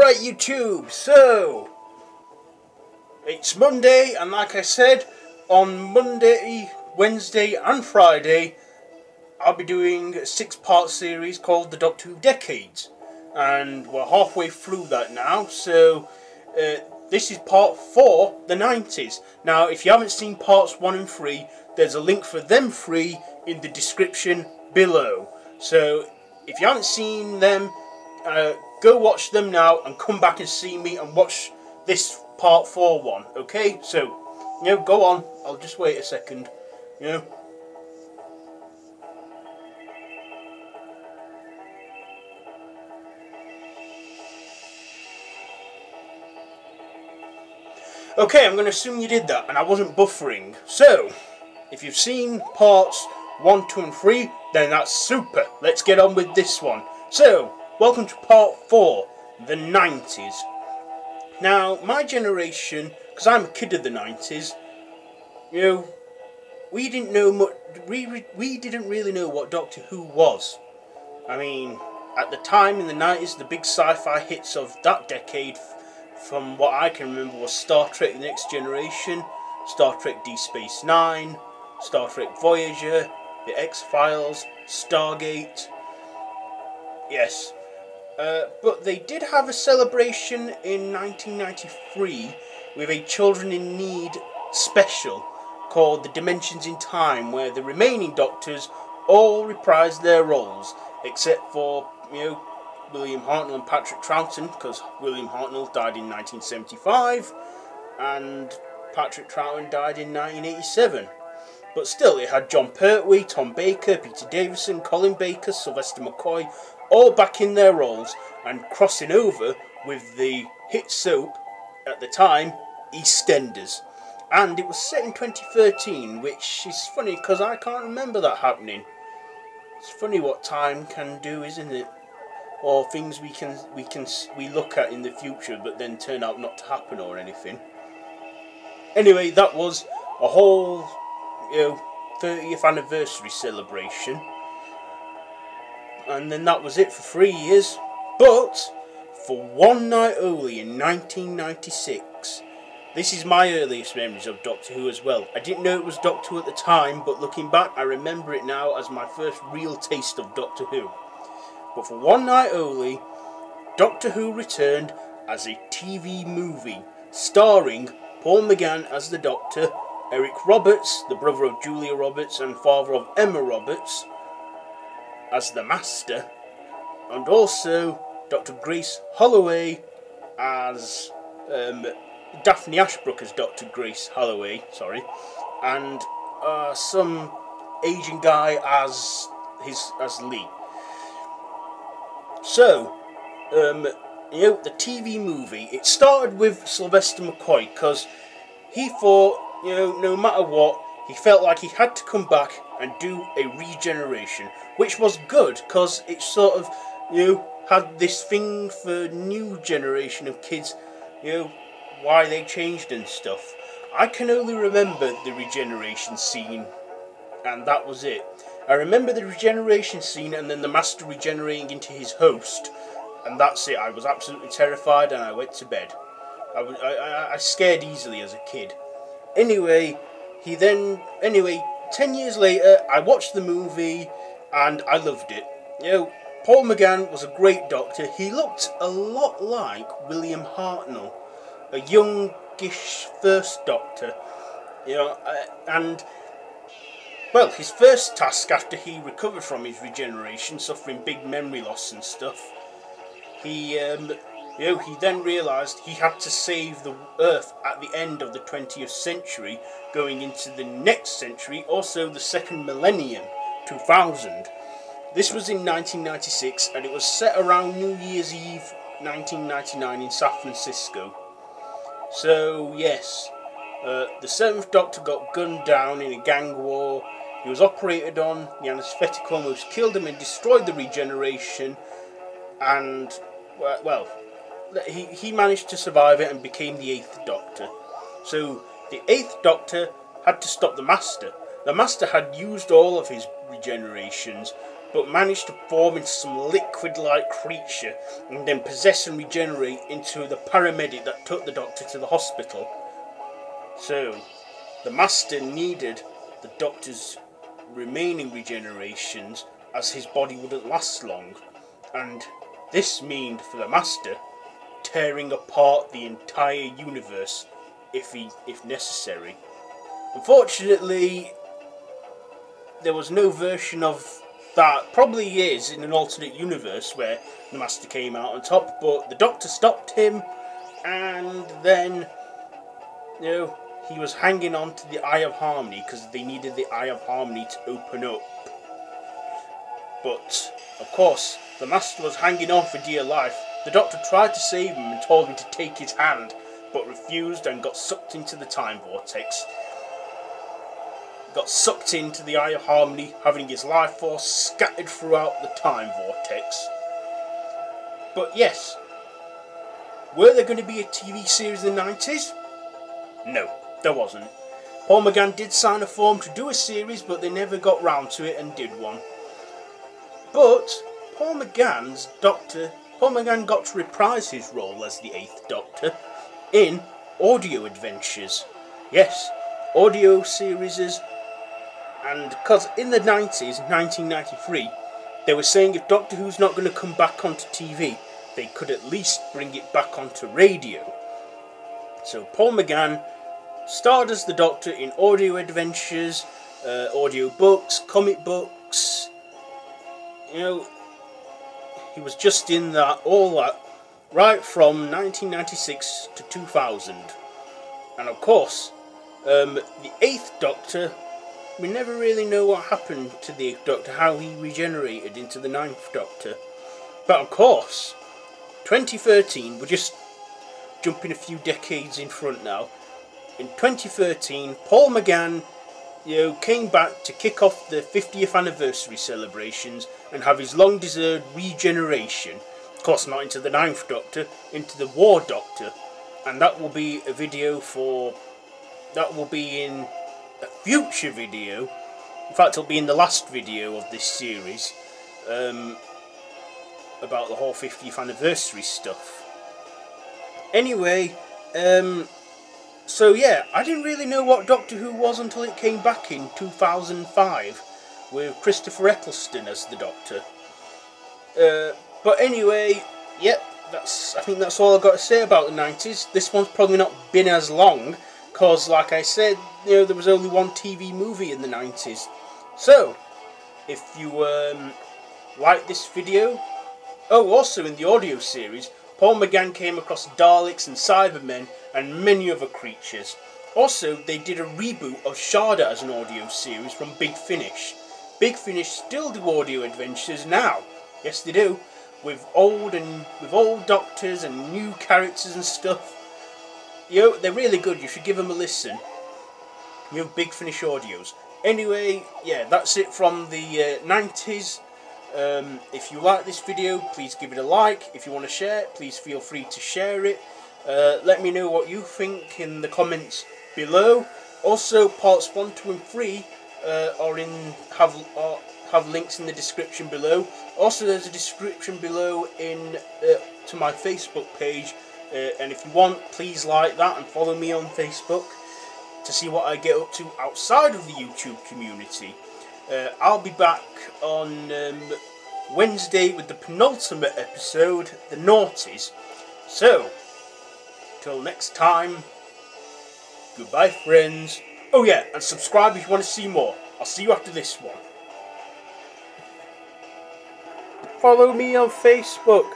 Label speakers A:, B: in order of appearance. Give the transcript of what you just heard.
A: Alright YouTube, so it's Monday, and like I said, on Monday, Wednesday and Friday I'll be doing a 6-part series called the Doctor Who Decades, and we're halfway through that now. So this is part 4, the 90s. Now if you haven't seen parts 1 and 3, there's a link for them 3 in the description below. So if you haven't seen them, go watch them now and come back and see me and watch this part 4 one, okay? So, go on. I'll just wait a second, Okay, I'm going to assume you did that and I wasn't buffering. So, if you've seen parts 1, 2 and 3, then that's super. Let's get on with this one. So, welcome to part 4, the 90s. Now, my generation, because I'm a kid of the 90s, we didn't know much. We didn't really know what Doctor Who was. I mean, at the time in the 90s, the big sci-fi hits of that decade, from what I can remember, was Star Trek: The Next Generation, Star Trek: Deep Space Nine, Star Trek: Voyager, The X-Files, Stargate. Yes. But they did have a celebration in 1993 with a Children in Need special called The Dimensions in Time, where the remaining Doctors all reprised their roles, except for, William Hartnell and Patrick Troughton, because William Hartnell died in 1975 and Patrick Troughton died in 1987. But still, it had John Pertwee, Tom Baker, Peter Davison, Colin Baker, Sylvester McCoy, all back in their roles and crossing over with the hit soap at the time, EastEnders. And it was set in 2013, which is funny because I can't remember that happening. It's funny what time can do, isn't it? Or things we look at in the future but then turn out not to happen or anything. Anyway, that was a whole 30th anniversary celebration. And then that was it for 3 years. But for one night only in 1996, this is my earliest memories of Doctor Who as well. I didn't know it was Doctor Who at the time, but looking back I remember it now as my first real taste of Doctor Who. But for one night only, Doctor Who returned as a TV movie, starring Paul McGann as the Doctor, Eric Roberts, the brother of Julia Roberts and father of Emma Roberts, as the Master, and also Dr. Grace Holloway as Daphne Ashbrook as Dr. Grace Holloway, and some Asian guy as Lee. So, the TV movie, it started with Sylvester McCoy because he thought, no matter what, he felt like he had to come back and do a regeneration, which was good because it sort of, had this thing for new generation of kids, why they changed and stuff. I can only remember the regeneration scene, and that was it. I remember the regeneration scene and then the Master regenerating into his host, and that's it. I was absolutely terrified and I went to bed. I scared easily as a kid. Anyway, 10 years later, I watched the movie and I loved it. Paul McGann was a great Doctor. He looked a lot like William Hartnell, a youngish first Doctor. And well, his first task after he recovered from his regeneration, suffering big memory loss and stuff, he then realised he had to save the Earth at the end of the 20th century, going into the next century, also the second millennium, 2000. This was in 1996, and it was set around New Year's Eve 1999 in San Francisco. So, yes, the 7th Doctor got gunned down in a gang war. He was operated on, the anaesthetic almost killed him and destroyed the regeneration, and, well, he managed to survive it and became the 8th Doctor. So, the 8th Doctor had to stop the Master. The Master had used all of his regenerations, but managed to form into some liquid-like creature and then possess and regenerate into the paramedic that took the Doctor to the hospital. So, the Master needed the Doctor's remaining regenerations as his body wouldn't last long, and this meant for the Master tearing apart the entire universe if necessary. Unfortunately, there was no version of that. Probably is in an alternate universe where the Master came out on top, but the Doctor stopped him, and then, you know, he was hanging on to the Eye of Harmony because they needed the Eye of Harmony to open up. But, of course, the Master was hanging on for dear life. The Doctor tried to save him and told him to take his hand, but refused and got sucked into the time vortex. Got sucked into the Eye of Harmony, having his life force scattered throughout the time vortex. But yes, were there going to be a TV series in the 90s? No, there wasn't. Paul McGann did sign a form to do a series, but they never got round to it and did one. But Paul McGann got to reprise his role as the 8th Doctor in audio adventures. Yes, audio series. And because in the 90s, 1993, they were saying if Doctor Who's not going to come back onto TV, they could at least bring it back onto radio. So Paul McGann starred as the Doctor in audio adventures, audio books, comic books. You know, he was just in that, all that, right from 1996 to 2000. And of course, the 8th Doctor, we never really know what happened to the 8th Doctor, how he regenerated into the 9th Doctor. But of course, 2013, we're just jumping a few decades in front now. In 2013, Paul McGann, came back to kick off the 50th anniversary celebrations and have his long-deserved regeneration. Of course, not into the 9th Doctor, into the War Doctor. And that will be a video that will be in a future video. In fact, it'll be in the last video of this series, about the whole 50th anniversary stuff. Anyway, so yeah, I didn't really know what Doctor Who was until it came back in 2005 with Christopher Eccleston as the Doctor. But anyway, yep, I think that's all I've got to say about the 90s. This one's probably not been as long, because like I said, there was only one TV movie in the 90s. So, if you like this video, also in the audio series, Paul McGann came across Daleks and Cybermen and many other creatures. Also, they did a reboot of Shada as an audio series from Big Finish. Big Finish still do audio adventures now. Yes, they do. With old Doctors and new characters and stuff. They're really good. You should give them a listen. Big Finish audios. Anyway, yeah, that's it from the 90s. If you like this video, please give it a like. If you want to share it, please feel free to share it. Let me know what you think in the comments below. Also, parts 1, 2 and 3 have links in the description below. Also, there's a description below to my Facebook page, and if you want, please like that and follow me on Facebook to see what I get up to outside of the YouTube community. I'll be back on Wednesday with the penultimate episode, the 90's. So, till next time, goodbye friends. Oh yeah, and subscribe if you want to see more. I'll see you after this one. Follow me on Facebook.